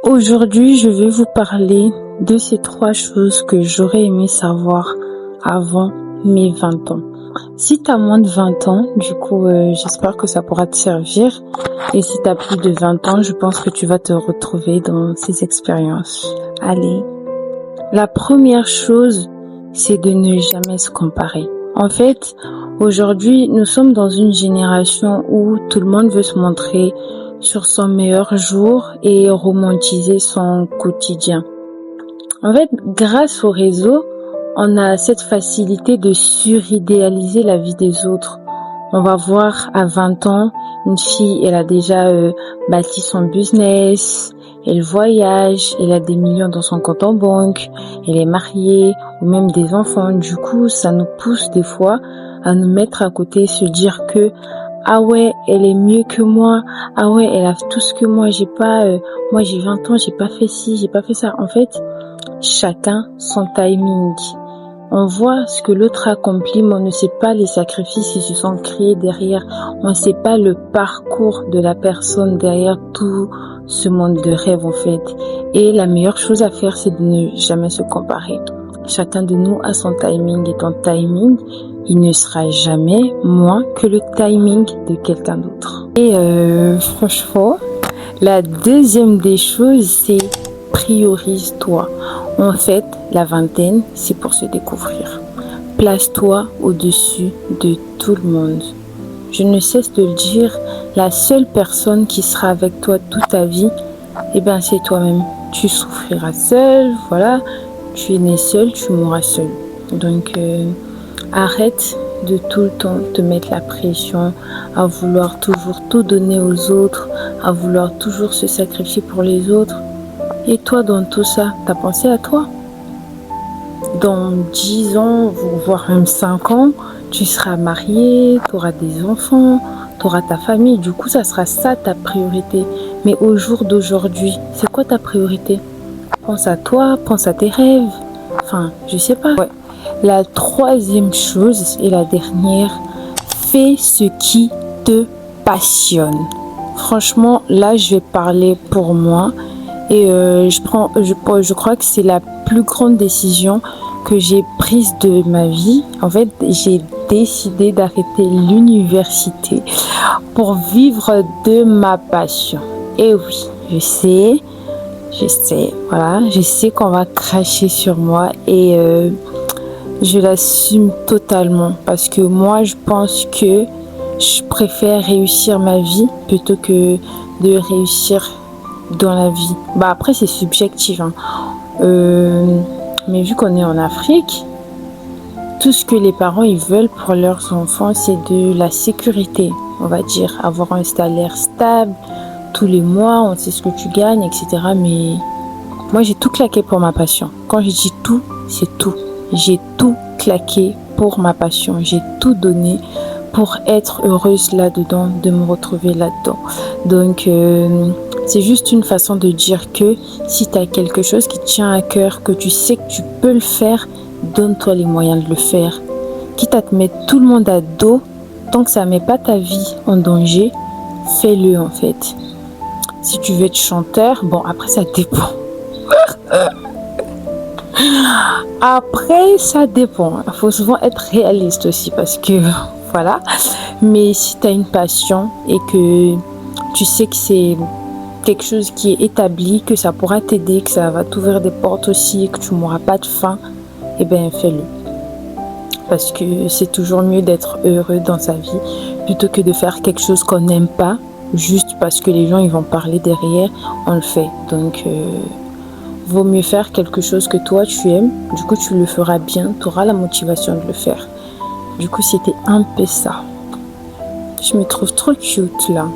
Aujourd'hui, je vais vous parler de ces 3 choses que j'aurais aimé savoir avant mes 20 ans. Si tu as moins de 20 ans, j'espère que ça pourra te servir. Et si tu as plus de 20 ans, je pense que tu vas te retrouver dans ces expériences. Allez. La première chose, c'est de ne jamais se comparer. En fait, aujourd'hui, nous sommes dans une génération où tout le monde veut se montrer sur son meilleur jour et romantiser son quotidien. En fait, grâce au réseau, on a cette facilité de suridéaliser la vie des autres. On va voir à 20 ans, une fille, elle a déjà bâti son business, elle voyage, elle a des millions dans son compte en banque, elle est mariée ou même des enfants. Du coup, ça nous pousse des fois à nous mettre à côté, se dire que ah ouais, elle est mieux que moi. Ah ouais, elle a tout ce que moi j'ai pas. Moi j'ai 20 ans, j'ai pas fait ci, j'ai pas fait ça. En fait, chacun son timing. On voit ce que l'autre accomplit, mais on ne sait pas les sacrifices qui se sont créés derrière. On ne sait pas le parcours de la personne derrière tout ce monde de rêve en fait. Et la meilleure chose à faire, c'est de ne jamais se comparer. Chacun de nous a son timing et ton timing, il ne sera jamais moins que le timing de quelqu'un d'autre. Et franchement, la deuxième des choses, c'est priorise-toi. En fait, la vingtaine, c'est pour se découvrir. Place-toi au-dessus de tout le monde. Je ne cesse de le dire, la seule personne qui sera avec toi toute ta vie, c'est toi-même. Tu souffriras seul, voilà. Tu es né seul, tu mourras seul. Donc, arrête de tout le temps te mettre la pression, à vouloir toujours tout donner aux autres, à vouloir toujours se sacrifier pour les autres. Et toi, dans tout ça, t'as pensé à toi? Dans 10 ans, voire même 5 ans, tu seras marié, tu auras des enfants, tu auras ta famille. Du coup, ça sera ça ta priorité. Mais au jour d'aujourd'hui, c'est quoi ta priorité? Pense à toi, pense à tes rêves. Enfin, je sais pas. Ouais. La troisième chose et la dernière, fais ce qui te passionne. Franchement, là, je vais parler pour moi. Et je crois que c'est la plus grande décision que j'ai prise de ma vie. En fait, j'ai décidé d'arrêter l'université pour vivre de ma passion. Et oui, je sais qu'on va cracher sur moi et je l'assume totalement parce que moi, je pense que je préfère réussir ma vie plutôt que de réussir dans la vie. Après c'est subjectif mais vu qu'on est en Afrique, tout ce que les parents ils veulent pour leurs enfants, c'est de la sécurité, on va dire, avoir un salaire stable tous les mois, on sait ce que tu gagnes, etc. Mais moi j'ai tout claqué pour ma passion. Quand je dis tout, c'est tout. J'ai tout claqué pour ma passion, j'ai tout donné pour être heureuse là-dedans, de me retrouver là-dedans. Donc c'est juste une façon de dire que si tu as quelque chose qui te tient à cœur, que tu sais que tu peux le faire, donne-toi les moyens de le faire. Quitte à te mettre tout le monde à dos, tant que ça ne met pas ta vie en danger, fais-le en fait. Si tu veux être chanteur, après ça dépend. Après ça dépend. Il faut souvent être réaliste aussi parce que voilà. Mais si tu as une passion et que tu sais que c'est quelque chose qui est établi, que ça pourra t'aider, que ça va t'ouvrir des portes aussi, que tu n'auras pas de faim, fais-le. Parce que c'est toujours mieux d'être heureux dans sa vie plutôt que de faire quelque chose qu'on n'aime pas, juste parce que les gens ils vont parler derrière, on le fait. Donc, vaut mieux faire quelque chose que toi tu aimes, du coup tu le feras bien, tu auras la motivation de le faire. Du coup, c'était un peu ça. Je me trouve trop cute là.